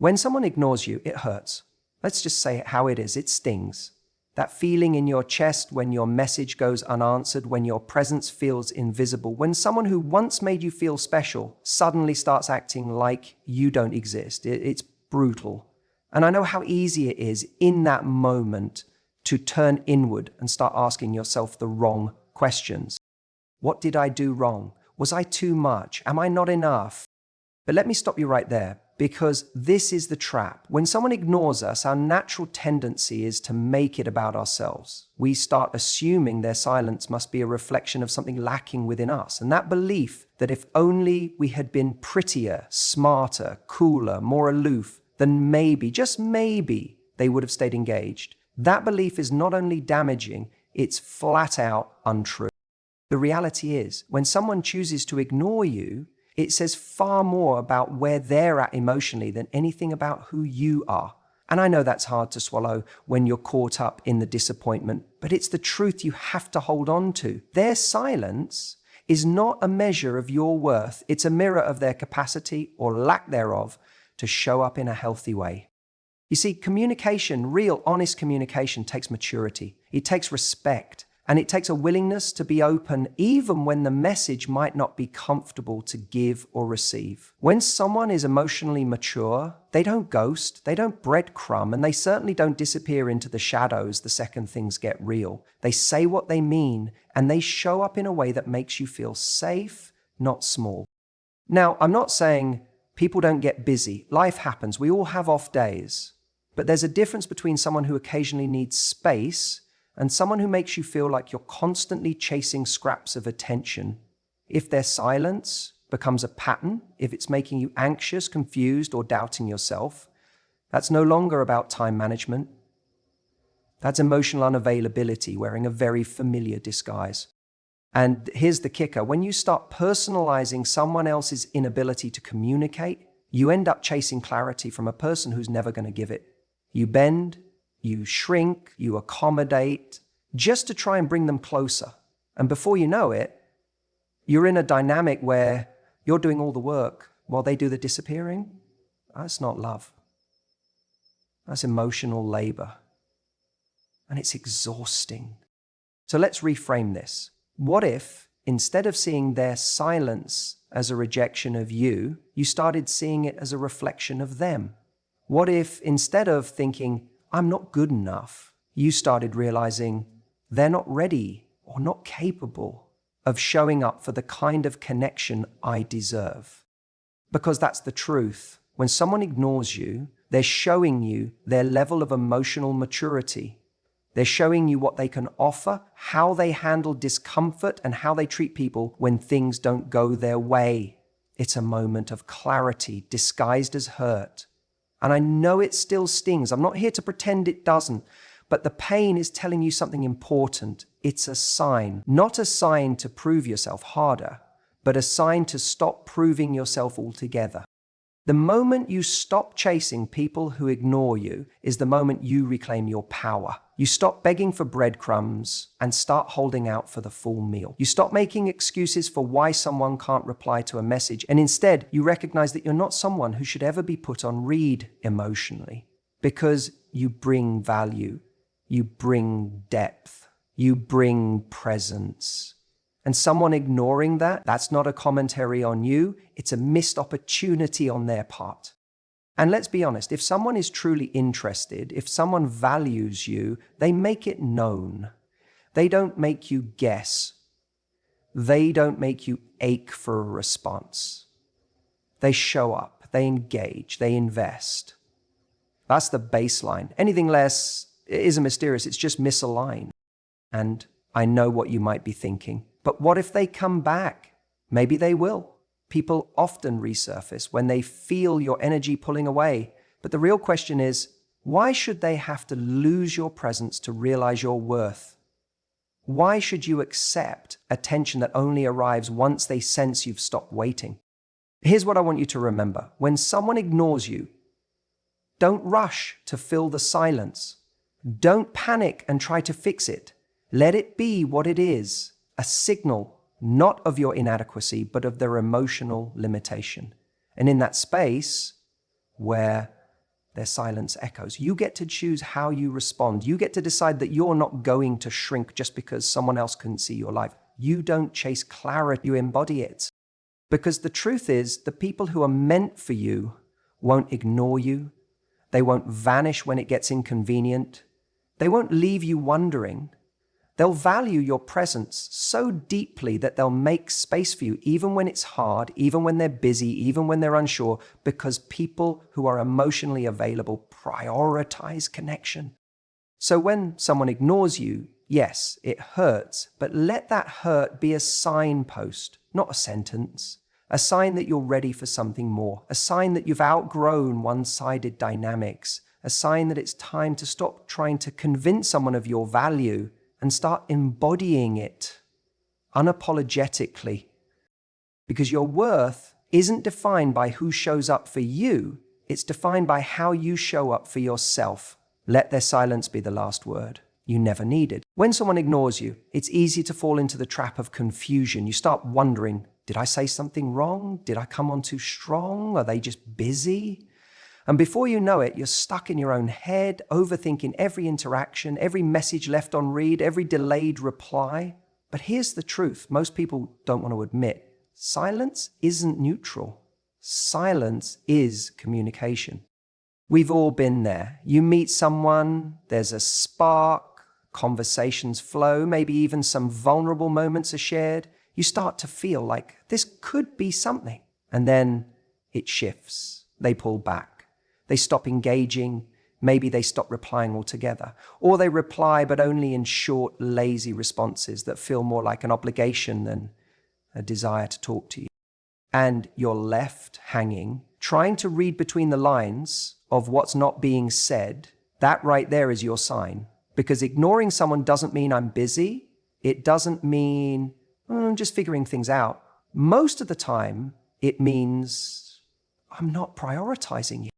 When someone ignores you, it hurts. Let's just say it how it is. It stings. That feeling in your chest when your message goes unanswered, when your presence feels invisible, when someone who once made you feel special suddenly starts acting like you don't exist. It's brutal. And I know how easy it is in that moment to turn inward and start asking yourself the wrong questions. What did I do wrong? Was I too much? Am I not enough? But let me stop you right there, because this is the trap. When someone ignores us, our natural tendency is to make it about ourselves. We start assuming their silence must be a reflection of something lacking within us. And that belief that if only we had been prettier, smarter, cooler, more aloof, then maybe, just maybe, they would have stayed engaged. That belief is not only damaging, it's flat out untrue. The reality is, when someone chooses to ignore you, it says far more about where they're at emotionally than anything about who you are. And I know that's hard to swallow when you're caught up in the disappointment, but it's the truth you have to hold on to. Their silence is not a measure of your worth. It's a mirror of their capacity or lack thereof to show up in a healthy way. You see, communication, real, honest communication, takes maturity. It takes respect. And it takes a willingness to be open even when the message might not be comfortable to give or receive. When someone is emotionally mature, they don't ghost, they don't breadcrumb, and they certainly don't disappear into the shadows the second things get real. They say what they mean, and they show up in a way that makes you feel safe, not small. Now, I'm not saying people don't get busy. Life happens. We all have off days. But there's a difference between someone who occasionally needs space and someone who makes you feel like you're constantly chasing scraps of attention. If their silence becomes a pattern, if it's making you anxious, confused, or doubting yourself, that's no longer about time management. That's emotional unavailability wearing a very familiar disguise. And here's the kicker. When you start personalizing someone else's inability to communicate, you end up chasing clarity from a person who's never going to give it. You bend, you shrink, you accommodate, just to try and bring them closer. And before you know it, you're in a dynamic where you're doing all the work while they do the disappearing. That's not love. That's emotional labor. And it's exhausting. So let's reframe this. What if, instead of seeing their silence as a rejection of you, you started seeing it as a reflection of them? What if, instead of thinking, I'm not good enough, you started realizing they're not ready or not capable of showing up for the kind of connection I deserve? Because that's the truth. When someone ignores you, they're showing you their level of emotional maturity. They're showing you what they can offer, how they handle discomfort, and how they treat people when things don't go their way. It's a moment of clarity disguised as hurt. And I know it still stings. I'm not here to pretend it doesn't, but the pain is telling you something important. It's a sign, not a sign to prove yourself harder, but a sign to stop proving yourself altogether. The moment you stop chasing people who ignore you is the moment you reclaim your power. You stop begging for breadcrumbs and start holding out for the full meal. You stop making excuses for why someone can't reply to a message, and instead you recognize that you're not someone who should ever be put on read emotionally, because you bring value, you bring depth, you bring presence. And someone ignoring that, that's not a commentary on you, it's a missed opportunity on their part. And let's be honest, if someone is truly interested, if someone values you, they make it known. They don't make you guess. They don't make you ache for a response. They show up, they engage, they invest. That's the baseline. Anything less isn't mysterious, it's just misaligned. And I know what you might be thinking. But what if they come back? Maybe they will. People often resurface when they feel your energy pulling away. But the real question is, why should they have to lose your presence to realize your worth? Why should you accept attention that only arrives once they sense you've stopped waiting? Here's what I want you to remember. When someone ignores you, don't rush to fill the silence. Don't panic and try to fix it. Let it be what it is. A signal, not of your inadequacy, but of their emotional limitation. And in that space where their silence echoes. You get to choose how you respond. You get to decide that you're not going to shrink just because someone else couldn't see your life. You don't chase clarity, you embody it. Because the truth is, the people who are meant for you won't ignore you. They won't vanish when it gets inconvenient. They won't leave you wondering. They'll value your presence so deeply that they'll make space for you, even when it's hard, even when they're busy, even when they're unsure, because people who are emotionally available prioritize connection. So when someone ignores you, yes, it hurts, but let that hurt be a signpost, not a sentence. A sign that you're ready for something more. A sign that you've outgrown one-sided dynamics. A sign that it's time to stop trying to convince someone of your value and start embodying it unapologetically. Because your worth isn't defined by who shows up for you. It's defined by how you show up for yourself. Let their silence be the last word you never needed. When someone ignores you, it's easy to fall into the trap of confusion. You start wondering, did I say something wrong? Did I come on too strong? Are they just busy? And before you know it, you're stuck in your own head, overthinking every interaction, every message left on read, every delayed reply. But here's the truth most people don't want to admit. Silence isn't neutral. Silence is communication. We've all been there. You meet someone, there's a spark, conversations flow, maybe even some vulnerable moments are shared. You start to feel like this could be something. And then it shifts. They pull back. They stop engaging. Maybe they stop replying altogether. Or they reply, but only in short, lazy responses that feel more like an obligation than a desire to talk to you. And you're left hanging, trying to read between the lines of what's not being said. That right there is your sign. Because ignoring someone doesn't mean I'm busy. It doesn't mean I'm just figuring things out. Most of the time, it means I'm not prioritizing you.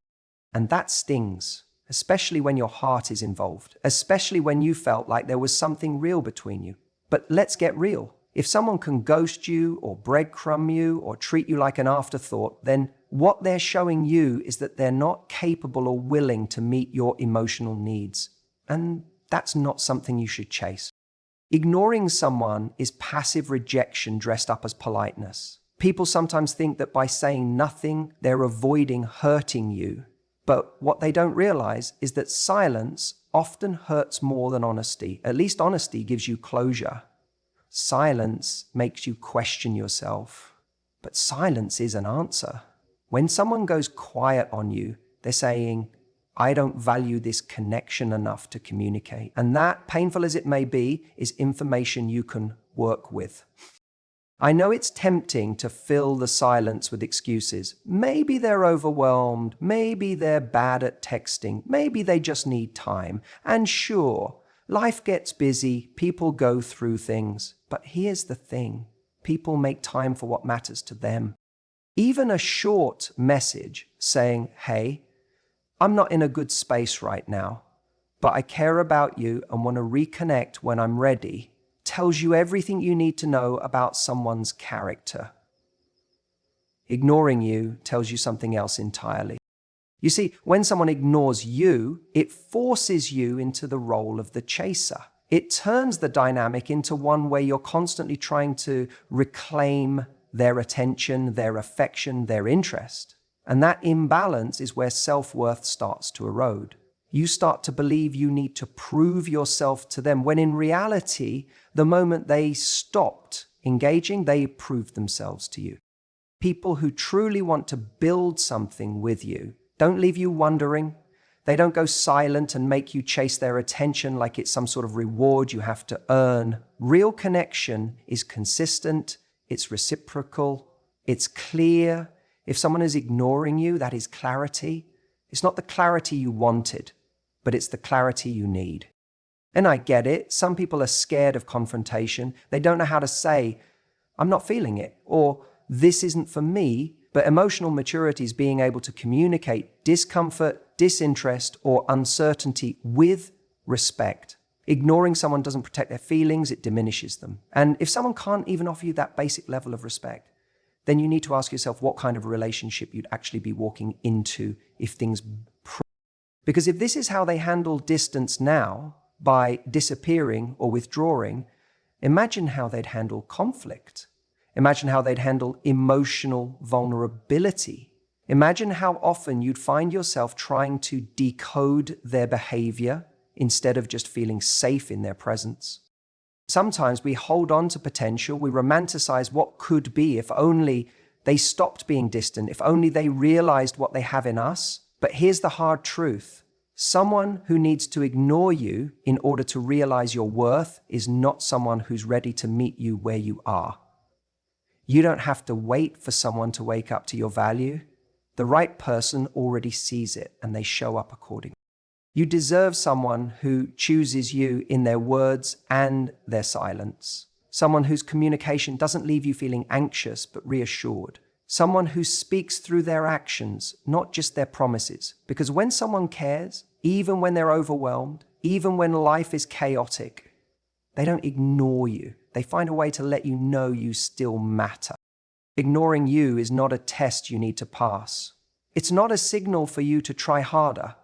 And that stings, especially when your heart is involved, especially when you felt like there was something real between you. But let's get real. If someone can ghost you or breadcrumb you or treat you like an afterthought, then what they're showing you is that they're not capable or willing to meet your emotional needs. And that's not something you should chase. Ignoring someone is passive rejection dressed up as politeness. People sometimes think that by saying nothing, they're avoiding hurting you. But what they don't realize is that silence often hurts more than honesty. At least honesty gives you closure. Silence makes you question yourself. But silence is an answer. When someone goes quiet on you, they're saying, I don't value this connection enough to communicate. And that, painful as it may be, is information you can work with. I know it's tempting to fill the silence with excuses. Maybe they're overwhelmed. Maybe they're bad at texting. Maybe they just need time. And sure, life gets busy. People go through things. But here's the thing. People make time for what matters to them. Even a short message saying, hey, I'm not in a good space right now, but I care about you and want to reconnect when I'm ready, tells you everything you need to know about someone's character. Ignoring you tells you something else entirely. You see, when someone ignores you, it forces you into the role of the chaser. It turns the dynamic into one where you're constantly trying to reclaim their attention, their affection, their interest. And that imbalance is where self-worth starts to erode. You start to believe you need to prove yourself to them, when in reality, the moment they stopped engaging, they proved themselves to you. People who truly want to build something with you don't leave you wondering. They don't go silent and make you chase their attention like it's some sort of reward you have to earn. Real connection is consistent, it's reciprocal, it's clear. If someone is ignoring you, that is clarity. It's not the clarity you wanted, but it's the clarity you need. And I get it. Some people are scared of confrontation. They don't know how to say, I'm not feeling it, or this isn't for me. But emotional maturity is being able to communicate discomfort, disinterest, or uncertainty with respect. Ignoring someone doesn't protect their feelings, it diminishes them. And if someone can't even offer you that basic level of respect, then you need to ask yourself what kind of relationship you'd actually be walking into if things Because if this is how they handle distance now, by disappearing or withdrawing, imagine how they'd handle conflict. Imagine how they'd handle emotional vulnerability. Imagine how often you'd find yourself trying to decode their behavior instead of just feeling safe in their presence. Sometimes we hold on to potential, we romanticize what could be if only they stopped being distant, if only they realized what they have in us. But here's the hard truth. Someone who needs to ignore you in order to realize your worth is not someone who's ready to meet you where you are. You don't have to wait for someone to wake up to your value. The right person already sees it and they show up accordingly. You deserve someone who chooses you in their words and their silence. Someone whose communication doesn't leave you feeling anxious but reassured. Someone who speaks through their actions, not just their promises. Because when someone cares, even when they're overwhelmed, even when life is chaotic, they don't ignore you. They find a way to let you know you still matter. Ignoring you is not a test you need to pass. It's not a signal for you to try harder.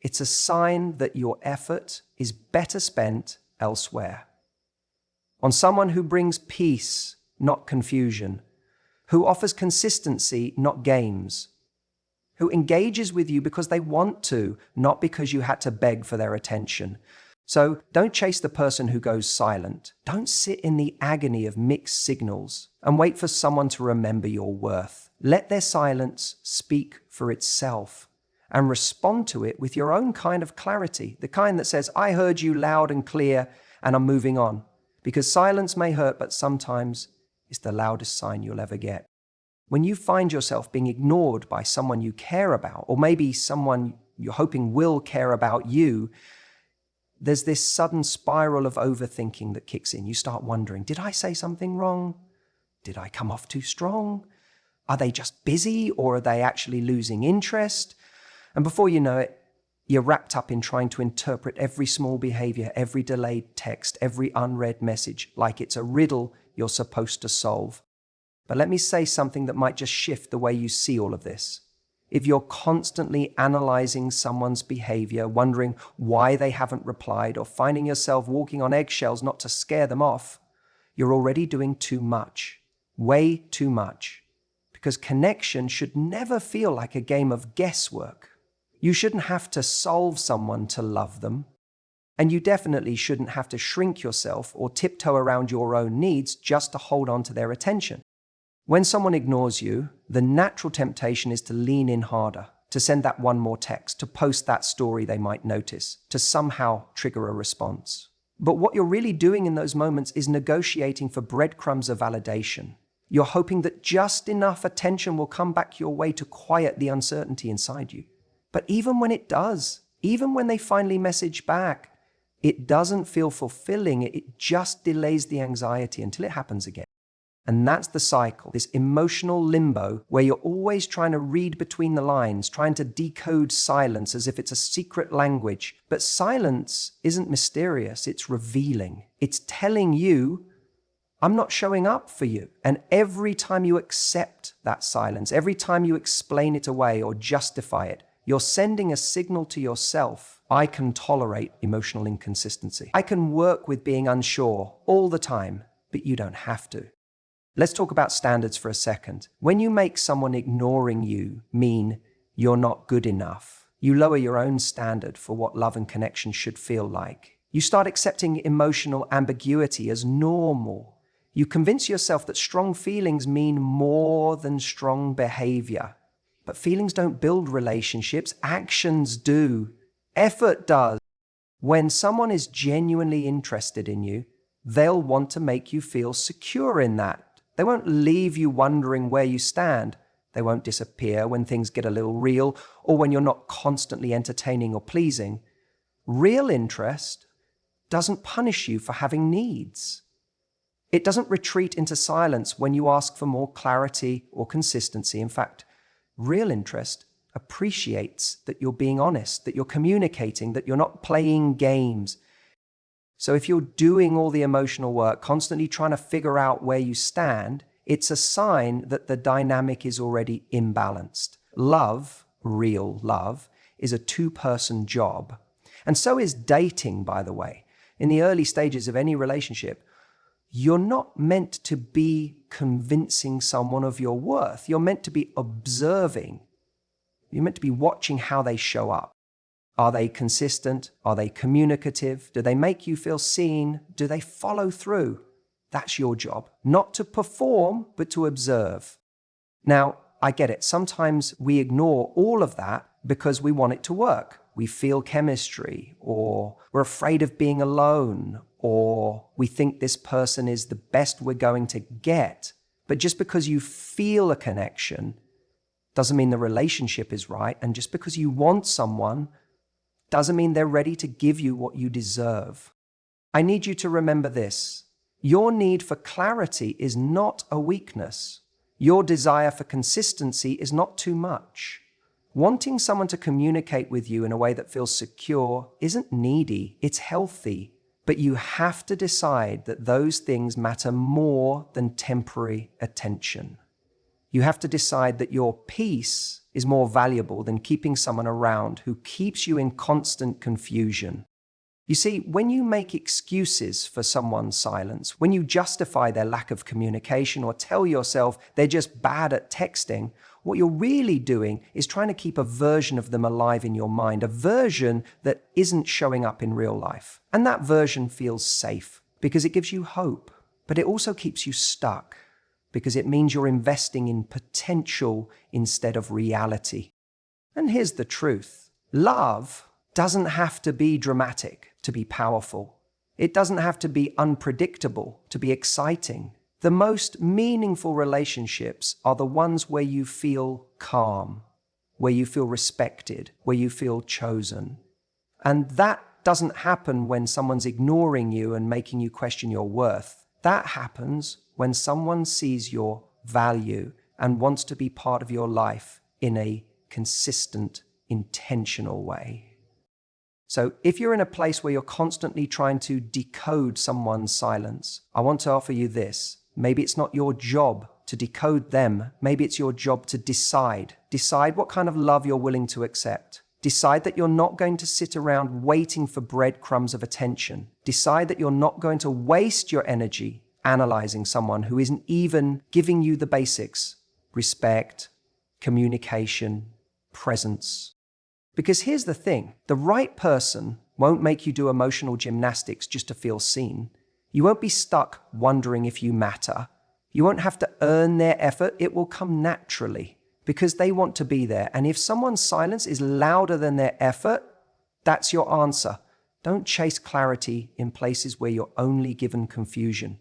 It's a sign that your effort is better spent elsewhere. On someone who brings peace, not confusion, who offers consistency, not games, who engages with you because they want to, not because you had to beg for their attention. So don't chase the person who goes silent. Don't sit in the agony of mixed signals and wait for someone to remember your worth. Let their silence speak for itself and respond to it with your own kind of clarity, the kind that says, I heard you loud and clear and I'm moving on. Because silence may hurt, but sometimes it's the loudest sign you'll ever get. When you find yourself being ignored by someone you care about, or maybe someone you're hoping will care about you, there's this sudden spiral of overthinking that kicks in. You start wondering, did I say something wrong? Did I come off too strong? Are they just busy, or are they actually losing interest? And before you know it, you're wrapped up in trying to interpret every small behavior, every delayed text, every unread message, like it's a riddle you're supposed to solve. But let me say something that might just shift the way you see all of this. If you're constantly analyzing someone's behavior, wondering why they haven't replied, or finding yourself walking on eggshells not to scare them off, you're already doing too much, way too much. Because connection should never feel like a game of guesswork. You shouldn't have to solve someone to love them. And you definitely shouldn't have to shrink yourself or tiptoe around your own needs just to hold on to their attention. When someone ignores you, the natural temptation is to lean in harder, to send that one more text, to post that story they might notice, to somehow trigger a response. But what you're really doing in those moments is negotiating for breadcrumbs of validation. You're hoping that just enough attention will come back your way to quiet the uncertainty inside you. But even when it does, even when they finally message back, it doesn't feel fulfilling. It just delays the anxiety until it happens again. And that's the cycle, this emotional limbo where you're always trying to read between the lines, trying to decode silence as if it's a secret language. But silence isn't mysterious, it's revealing. It's telling you, I'm not showing up for you. And every time you accept that silence, every time you explain it away or justify it, you're sending a signal to yourself. I can tolerate emotional inconsistency. I can work with being unsure all the time, but you don't have to. Let's talk about standards for a second. When you make someone ignoring you mean you're not good enough, you lower your own standard for what love and connection should feel like. You start accepting emotional ambiguity as normal. You convince yourself that strong feelings mean more than strong behavior. But feelings don't build relationships, actions do. Effort does. When someone is genuinely interested in you, they'll want to make you feel secure in that. They won't leave you wondering where you stand. They won't disappear when things get a little real or when you're not constantly entertaining or pleasing. Real interest doesn't punish you for having needs. It doesn't retreat into silence when you ask for more clarity or consistency. In fact, real interest appreciates that you're being honest, that you're communicating, that you're not playing games. So if you're doing all the emotional work, constantly trying to figure out where you stand, it's a sign that the dynamic is already imbalanced. Love, real love, is a two-person job. And so is dating, by the way. In the early stages of any relationship, you're not meant to be convincing someone of your worth. You're meant to be observing. You're meant to be watching how they show up. Are they consistent? Are they communicative? Do they make you feel seen? Do they follow through? That's your job. Not to perform, but to observe. Now, I get it. Sometimes we ignore all of that because we want it to work. We feel chemistry, or we're afraid of being alone, or we think this person is the best we're going to get. But just because you feel a connection doesn't mean the relationship is right. And just because you want someone doesn't mean they're ready to give you what you deserve. I need you to remember this. Your need for clarity is not a weakness. Your desire for consistency is not too much. Wanting someone to communicate with you in a way that feels secure isn't needy, it's healthy. But you have to decide that those things matter more than temporary attention. You have to decide that your peace is more valuable than keeping someone around who keeps you in constant confusion. You see, when you make excuses for someone's silence, when you justify their lack of communication or tell yourself they're just bad at texting, what you're really doing is trying to keep a version of them alive in your mind, a version that isn't showing up in real life. And that version feels safe because it gives you hope, but it also keeps you stuck because it means you're investing in potential instead of reality. And here's the truth. Love doesn't have to be dramatic to be powerful. It doesn't have to be unpredictable to be exciting. The most meaningful relationships are the ones where you feel calm, where you feel respected, where you feel chosen. And that doesn't happen when someone's ignoring you and making you question your worth. That happens when someone sees your value and wants to be part of your life in a consistent, intentional way. So if you're in a place where you're constantly trying to decode someone's silence, I want to offer you this. Maybe it's not your job to decode them. Maybe it's your job to decide. Decide what kind of love you're willing to accept. Decide that you're not going to sit around waiting for breadcrumbs of attention. Decide that you're not going to waste your energy analyzing someone who isn't even giving you the basics: respect, communication, presence. Because here's the thing, the right person won't make you do emotional gymnastics just to feel seen. You won't be stuck wondering if you matter. You won't have to earn their effort. It will come naturally because they want to be there. And if someone's silence is louder than their effort, that's your answer. Don't chase clarity in places where you're only given confusion.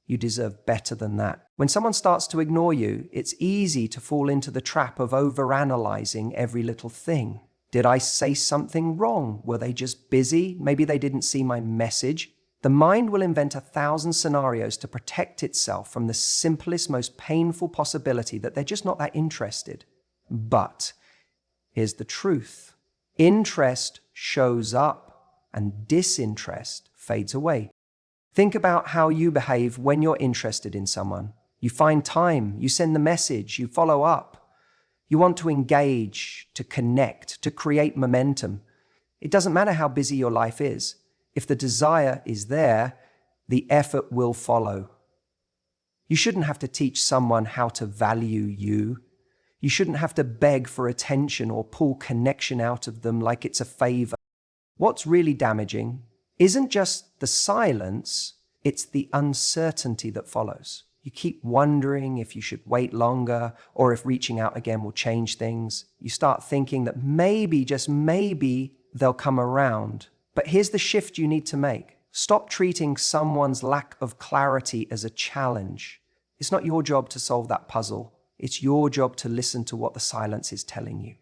You deserve better than that. When someone starts to ignore you, it's easy to fall into the trap of overanalyzing every little thing. Did I say something wrong? Were they just busy? Maybe they didn't see my message. The mind will invent 1,000 scenarios to protect itself from the simplest, most painful possibility that they're just not that interested. But here's the truth. Interest shows up and disinterest fades away. Think about how you behave when you're interested in someone. You find time, you send the message, you follow up. You want to engage, to connect, to create momentum. It doesn't matter how busy your life is. If the desire is there, the effort will follow. You shouldn't have to teach someone how to value you. You shouldn't have to beg for attention or pull connection out of them like it's a favor. What's really damaging isn't just the silence, it's the uncertainty that follows. You keep wondering if you should wait longer or if reaching out again will change things. You start thinking that maybe, just maybe, they'll come around. But here's the shift you need to make. Stop treating someone's lack of clarity as a challenge. It's not your job to solve that puzzle. It's your job to listen to what the silence is telling you.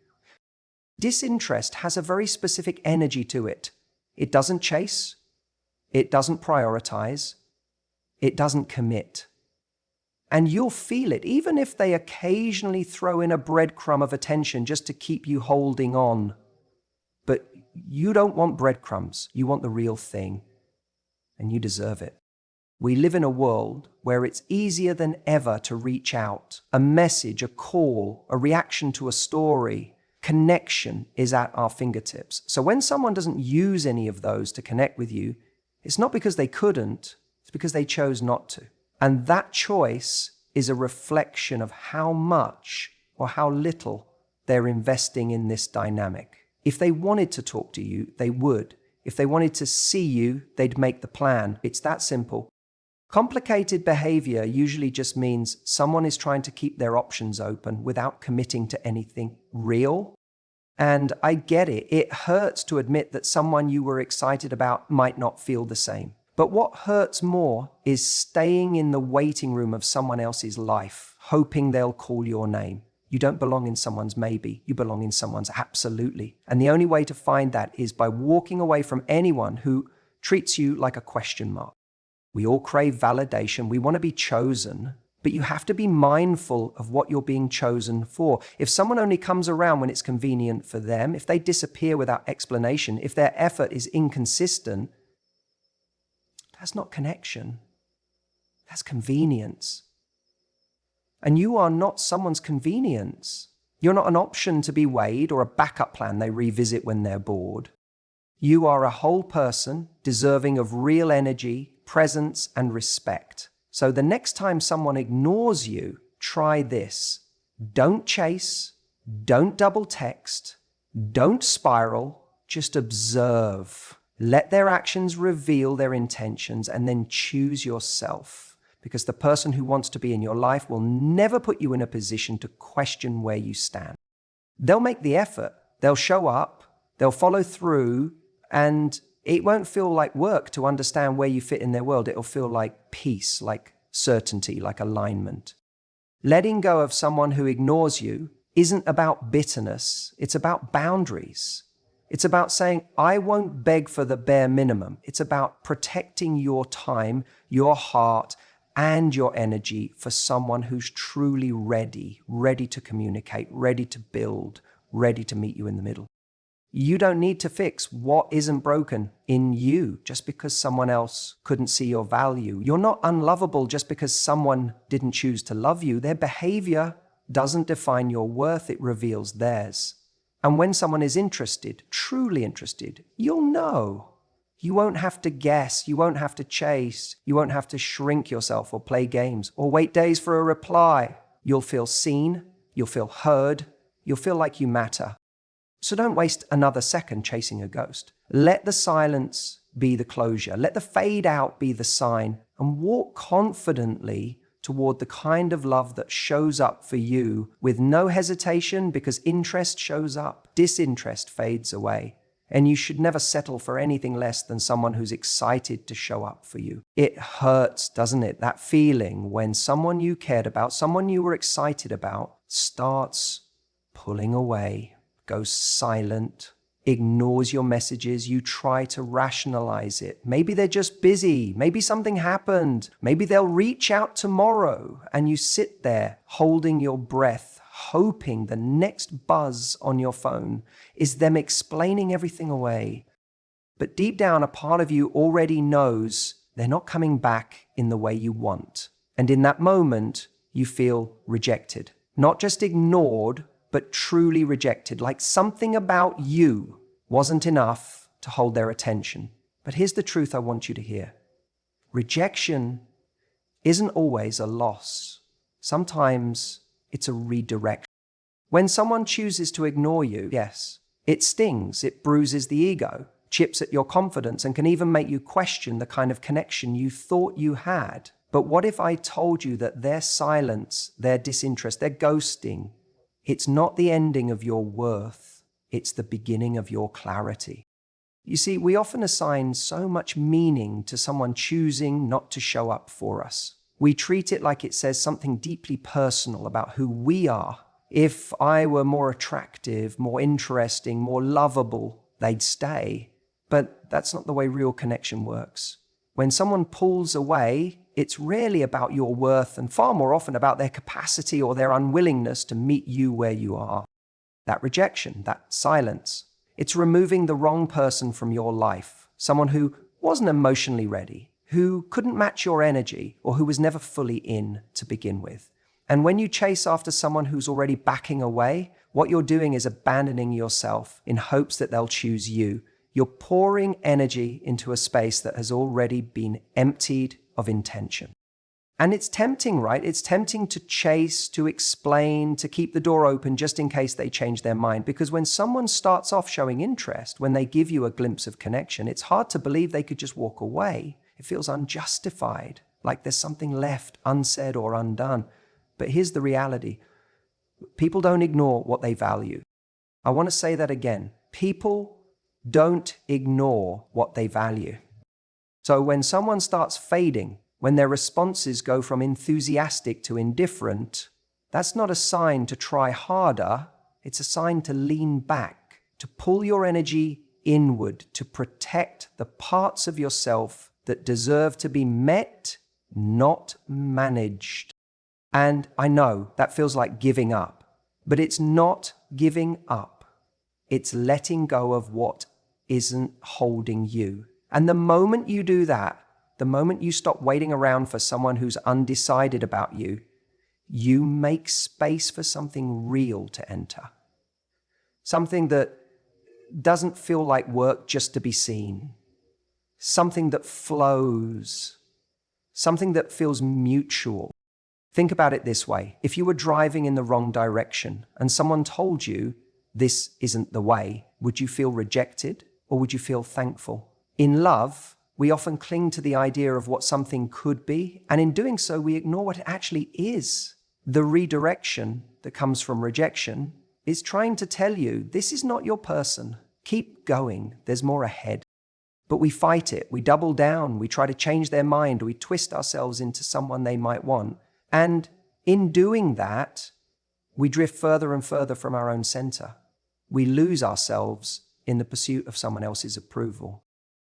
Disinterest has a very specific energy to it. It doesn't chase. It doesn't prioritize. It doesn't commit. And you'll feel it, even if they occasionally throw in a breadcrumb of attention just to keep you holding on. But you don't want breadcrumbs. You want the real thing. And you deserve it. We live in a world where it's easier than ever to reach out. A message, a call, a reaction to a story. Connection is at our fingertips. So when someone doesn't use any of those to connect with you, it's not because they couldn't, it's because they chose not to. And that choice is a reflection of how much or how little they're investing in this dynamic. If they wanted to talk to you, they would. If they wanted to see you, they'd make the plan. It's that simple. Complicated behavior usually just means someone is trying to keep their options open without committing to anything real. And I get it. It hurts to admit that someone you were excited about might not feel the same. But what hurts more is staying in the waiting room of someone else's life, hoping they'll call your name. You don't belong in someone's maybe, you belong in someone's absolutely. And the only way to find that is by walking away from anyone who treats you like a question mark. We all crave validation, we want to be chosen, but you have to be mindful of what you're being chosen for. If someone only comes around when it's convenient for them, if they disappear without explanation, if their effort is inconsistent, that's not connection, that's convenience. And you are not someone's convenience. You're not an option to be weighed or a backup plan they revisit when they're bored. You are a whole person deserving of real energy, presence, and respect. So the next time someone ignores you, try this. Don't chase, don't double text, don't spiral, just observe. Let their actions reveal their intentions and then choose yourself. Because the person who wants to be in your life will never put you in a position to question where you stand. They'll make the effort, they'll show up, they'll follow through, and it won't feel like work to understand where you fit in their world. It'll feel like peace, like certainty, like alignment. Letting go of someone who ignores you isn't about bitterness, it's about boundaries. It's about saying, I won't beg for the bare minimum. It's about protecting your time, your heart, and your energy for someone who's truly ready to communicate, ready to build, ready to meet you in the middle. You don't need to fix what isn't broken in you just because someone else couldn't see your value. You're not unlovable just because someone didn't choose to love you. Their behavior doesn't define your worth, it reveals theirs. And when someone is interested, truly interested, you'll know. You won't have to guess, you won't have to chase, you won't have to shrink yourself or play games or wait days for a reply. You'll feel seen, you'll feel heard, you'll feel like you matter. So don't waste another second chasing a ghost. Let the silence be the closure. Let the fade out be the sign, and walk confidently toward the kind of love that shows up for you with no hesitation, because interest shows up, disinterest fades away. And you should never settle for anything less than someone who's excited to show up for you. It hurts, doesn't it? That feeling when someone you cared about, someone you were excited about, starts pulling away, goes silent, ignores your messages. You try to rationalize it. Maybe they're just busy. Maybe something happened. Maybe they'll reach out tomorrow. And you sit there holding your breath, hoping the next buzz on your phone is them explaining everything away. But deep down, a part of you already knows they're not coming back in the way you want. And in that moment, you feel rejected. Not just ignored, but truly rejected, like something about you wasn't enough to hold their attention. But here's the truth I want you to hear. Rejection isn't always a loss. Sometimes it's a redirection. When someone chooses to ignore you, yes, it stings, it bruises the ego, chips at your confidence, and can even make you question the kind of connection you thought you had. But what if I told you that their silence, their disinterest, their ghosting, it's not the ending of your worth, it's the beginning of your clarity. You see, we often assign so much meaning to someone choosing not to show up for us. We treat it like it says something deeply personal about who we are. If I were more attractive, more interesting, more lovable, they'd stay. But that's not the way real connection works. When someone pulls away, it's rarely about your worth and far more often about their capacity or their unwillingness to meet you where you are. That rejection, that silence, it's removing the wrong person from your life, someone who wasn't emotionally ready, who couldn't match your energy, or who was never fully in to begin with. And when you chase after someone who's already backing away, what you're doing is abandoning yourself in hopes that they'll choose you. You're pouring energy into a space that has already been emptied of intention. And it's tempting, right? It's tempting to chase, to explain, to keep the door open just in case they change their mind. Because when someone starts off showing interest, when they give you a glimpse of connection, it's hard to believe they could just walk away. It feels unjustified, like there's something left unsaid or undone. But here's the reality. People don't ignore what they value. I want to say that again. People don't ignore what they value. So when someone starts fading, when their responses go from enthusiastic to indifferent, that's not a sign to try harder. It's a sign to lean back, to pull your energy inward, to protect the parts of yourself that deserve to be met, not managed. And I know that feels like giving up, but it's not giving up. It's letting go of what isn't holding you. And the moment you do that, the moment you stop waiting around for someone who's undecided about you, you make space for something real to enter. Something that doesn't feel like work just to be seen. Something that flows. Something that feels mutual. Think about it this way. If you were driving in the wrong direction and someone told you this isn't the way, would you feel rejected or would you feel thankful? In love, we often cling to the idea of what something could be, and in doing so, we ignore what it actually is. The redirection that comes from rejection is trying to tell you, this is not your person. Keep going, there's more ahead. But we fight it, we double down, we try to change their mind, we twist ourselves into someone they might want. And in doing that, we drift further and further from our own center. We lose ourselves in the pursuit of someone else's approval.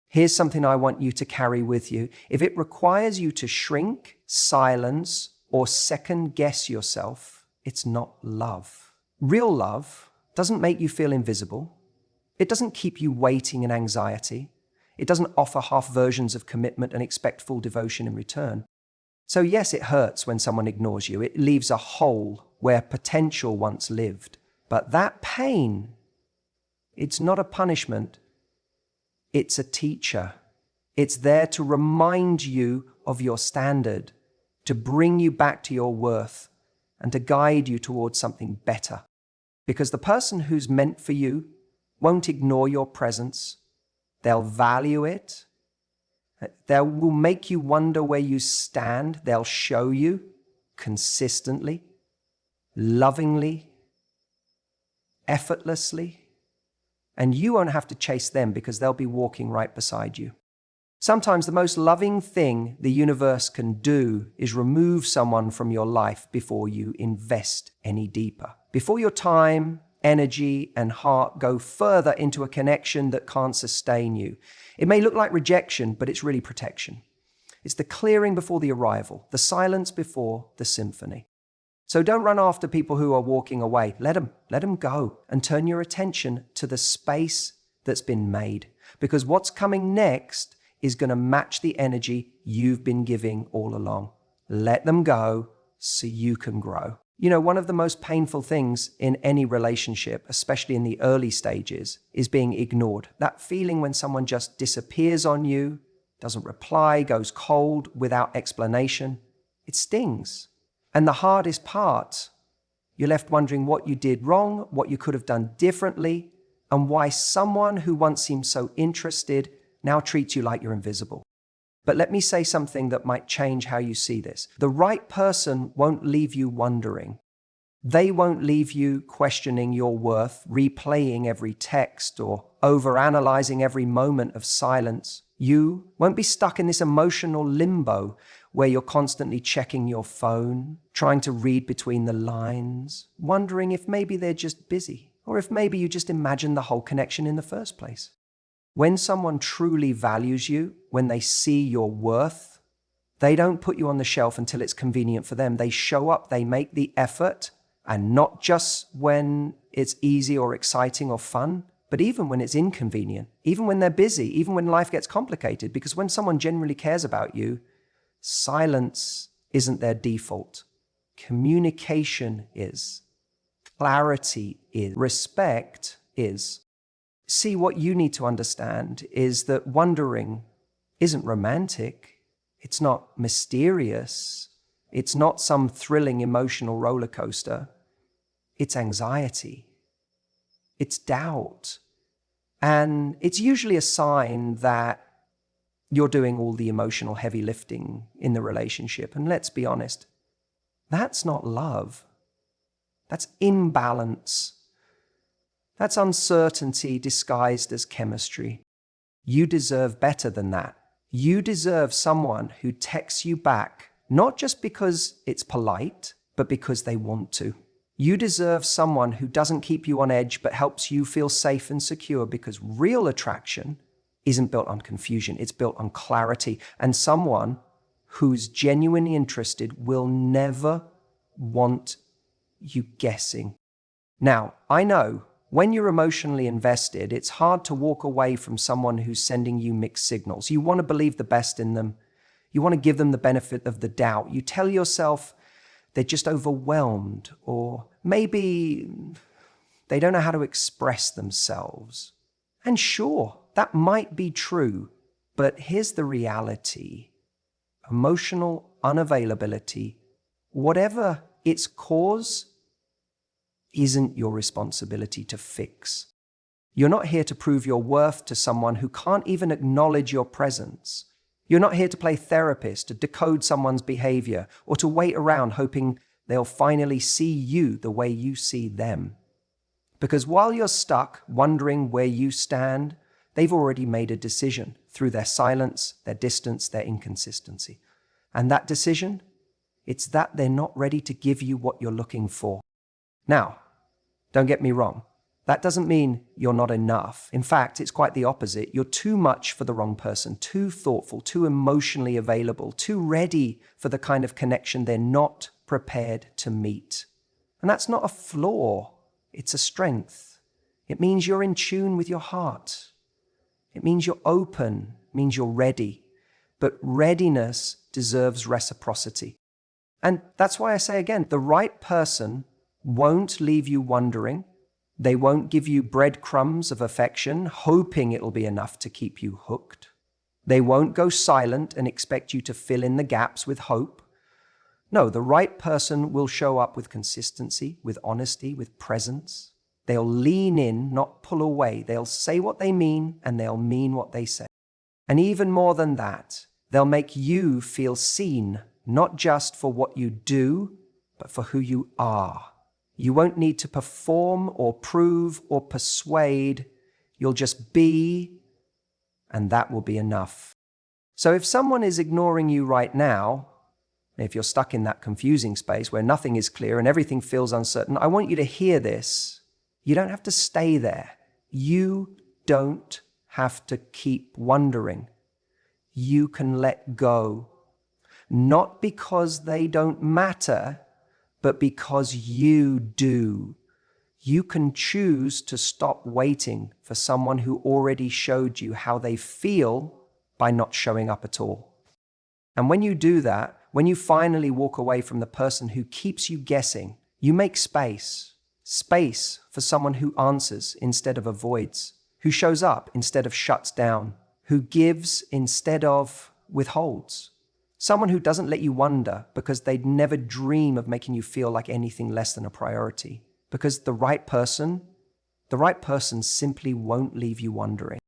Here's something I want you to carry with you. If it requires you to shrink, silence, or second guess yourself, it's not love. Real love doesn't make you feel invisible. It doesn't keep you waiting in anxiety. It doesn't offer half versions of commitment and expect full devotion in return. So yes, it hurts when someone ignores you. It leaves a hole where potential once lived. But that pain, it's not a punishment. It's a teacher. It's there to remind you of your standard, to bring you back to your worth, and to guide you towards something better. Because the person who's meant for you won't ignore your presence. They'll value it. They will make you wonder where you stand. They'll show you consistently, lovingly, effortlessly. And you won't have to chase them because they'll be walking right beside you. Sometimes the most loving thing the universe can do is remove someone from your life before you invest any deeper. Before your time, energy, and heart go further into a connection that can't sustain you. It may look like rejection, but it's really protection. It's the clearing before the arrival, the silence before the symphony. So don't run after people who are walking away. Let them go and turn your attention to the space that's been made. Because what's coming next is going to match the energy you've been giving all along. Let them go so you can grow. You know, one of the most painful things in any relationship, especially in the early stages, is being ignored. That feeling when someone just disappears on you, doesn't reply, goes cold without explanation. It stings. And the hardest part, you're left wondering what you did wrong, what you could have done differently, and why someone who once seemed so interested now treats you like you're invisible. But let me say something that might change how you see this. The right person won't leave you wondering. They won't leave you questioning your worth, replaying every text, or overanalyzing every moment of silence. You won't be stuck in this emotional limbo where you're constantly checking your phone, trying to read between the lines, wondering if maybe they're just busy, or if maybe you just imagined the whole connection in the first place. When someone truly values you, when they see your worth, they don't put you on the shelf until it's convenient for them. They show up, they make the effort, and not just when it's easy or exciting or fun, but even when it's inconvenient, even when they're busy, even when life gets complicated. Because when someone genuinely cares about you, silence isn't their default. Communication is. Clarity is. Respect is. See, what you need to understand is that wondering isn't romantic. It's not mysterious. It's not some thrilling emotional roller coaster. It's anxiety. It's doubt. And it's usually a sign that you're doing all the emotional heavy lifting in the relationship. And let's be honest, that's not love. That's imbalance. That's uncertainty disguised as chemistry. You deserve better than that. You deserve someone who texts you back, not just because it's polite, but because they want to. You deserve someone who doesn't keep you on edge, but helps you feel safe and secure, because real attraction isn't built on confusion. It's built on clarity. And someone who's genuinely interested will never want you guessing. Now, I know when you're emotionally invested, it's hard to walk away from someone who's sending you mixed signals. You want to believe the best in them. You want to give them the benefit of the doubt. You tell yourself they're just overwhelmed, or maybe they don't know how to express themselves. And sure, that might be true, but here's the reality. Emotional unavailability, whatever its cause, isn't your responsibility to fix. You're not here to prove your worth to someone who can't even acknowledge your presence. You're not here to play therapist, to decode someone's behavior, or to wait around hoping they'll finally see you the way you see them. Because while you're stuck wondering where you stand, they've already made a decision through their silence, their distance, their inconsistency. And that decision, it's that they're not ready to give you what you're looking for. Now, don't get me wrong. That doesn't mean you're not enough. In fact, it's quite the opposite. You're too much for the wrong person, too thoughtful, too emotionally available, too ready for the kind of connection they're not prepared to meet. And that's not a flaw. It's a strength. It means you're in tune with your heart. It means you're open. It means you're ready. But readiness deserves reciprocity. And that's why I say again, the right person won't leave you wondering. They won't give you breadcrumbs of affection, hoping it'll be enough to keep you hooked. They won't go silent and expect you to fill in the gaps with hope. No, the right person will show up with consistency, with honesty, with presence. They'll lean in, not pull away. They'll say what they mean, and they'll mean what they say. And even more than that, they'll make you feel seen, not just for what you do, but for who you are. You won't need to perform or prove or persuade. You'll just be, and that will be enough. So if someone is ignoring you right now, if you're stuck in that confusing space where nothing is clear and everything feels uncertain, I want you to hear this. You don't have to stay there. You don't have to keep wondering. You can let go. Not because they don't matter, but because you do. You can choose to stop waiting for someone who already showed you how they feel by not showing up at all. And when you do that, when you finally walk away from the person who keeps you guessing, you make space. Space for someone who answers instead of avoids, who shows up instead of shuts down, who gives instead of withholds. Someone who doesn't let you wonder because they'd never dream of making you feel like anything less than a priority. Because the right person simply won't leave you wondering.